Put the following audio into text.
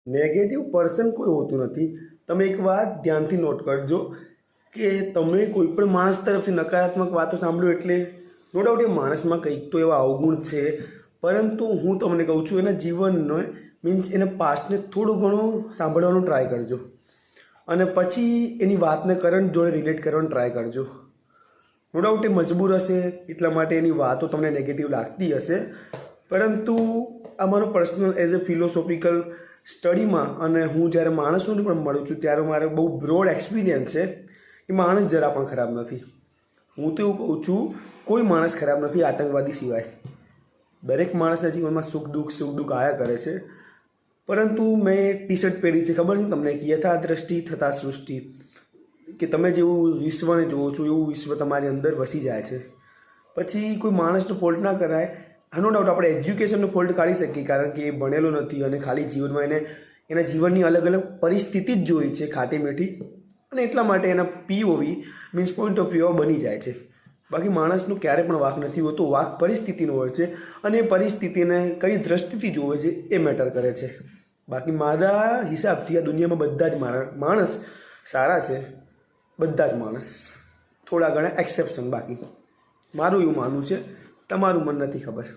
Negative person કોઈ હોતું નથી. તમે એક વાત ધ્યાનથી નોટ કરજો કે તમે કોઈ પણ માણસ તરફથી નકારાત્મક વાતો સાંભળો એટલે નો ડાઉટ એ માણસમાં કંઈક તો એવા અવગુણ છે, પરંતુ હું તમને કહું છું એના જીવનનો મીન્સ એના પાસ્ટને થોડું ઘણું સાંભળવાનું ટ્રાય કરજો અને પછી એની વાતને કરંટ જોડે રિલેટ કરવાનું ટ્રાય કરજો. નો ડાઉટ એ મજબૂર હશે એટલા માટે એની વાતો તમને નેગેટિવ લાગતી હશે, પરંતુ આ મારો પર્સનલ એઝ એ ફિલોસોફિકલ સ્ટડીમાં અને હું જ્યારે માણસોને પણ મળું છું ત્યારે મારે બહુ બ્રોડ એક્સપિરિયન્સ છે કે માણસ જરા પણ ખરાબ નથી. હું તો એવું કહું છું કોઈ માણસ ખરાબ નથી આતંકવાદી સિવાય. દરેક માણસના જીવનમાં સુખ દુઃખ આયા કરે છે. પરંતુ મેં ટી શર્ટ પહેરી છે ખબર છે તમને કે યથા દ્રષ્ટિ થતા સૃષ્ટિ, કે તમે જેવું વિશ્વને જુઓ છો એવું વિશ્વ તમારી અંદર વસી જાય છે. પછી કોઈ માણસનો ફોલ્ટ ના કરાય. નો ડાઉટ આપણે એજ્યુકેશનનો ફોલ્ટ કાઢી શકીએ કારણ કે એ ભણેલો નથી અને ખાલી જીવનમાં એને એના જીવનની અલગ અલગ પરિસ્થિતિ જ જોઈ છે ખાટી મીઠી, અને એટલા માટે એના પીઓવી મીન્સ પોઈન્ટ ઓફ વ્યૂ બની જાય છે. બાકી માણસનો ક્યારે પણ વાંક નથી હોતો, વાંક પરિસ્થિતિનો હોય છે અને એ પરિસ્થિતિને કઈ દ્રષ્ટિથી જોવે છે એ મેટર કરે છે. બાકી મારા હિસાબથી આ દુનિયામાં બધા જ માણસ સારા છે, બધા જ માણસ, થોડા ઘણા એક્સેપ્શન. બાકી મારું એવું માનવું છે, તમારું મન નથી ખબર.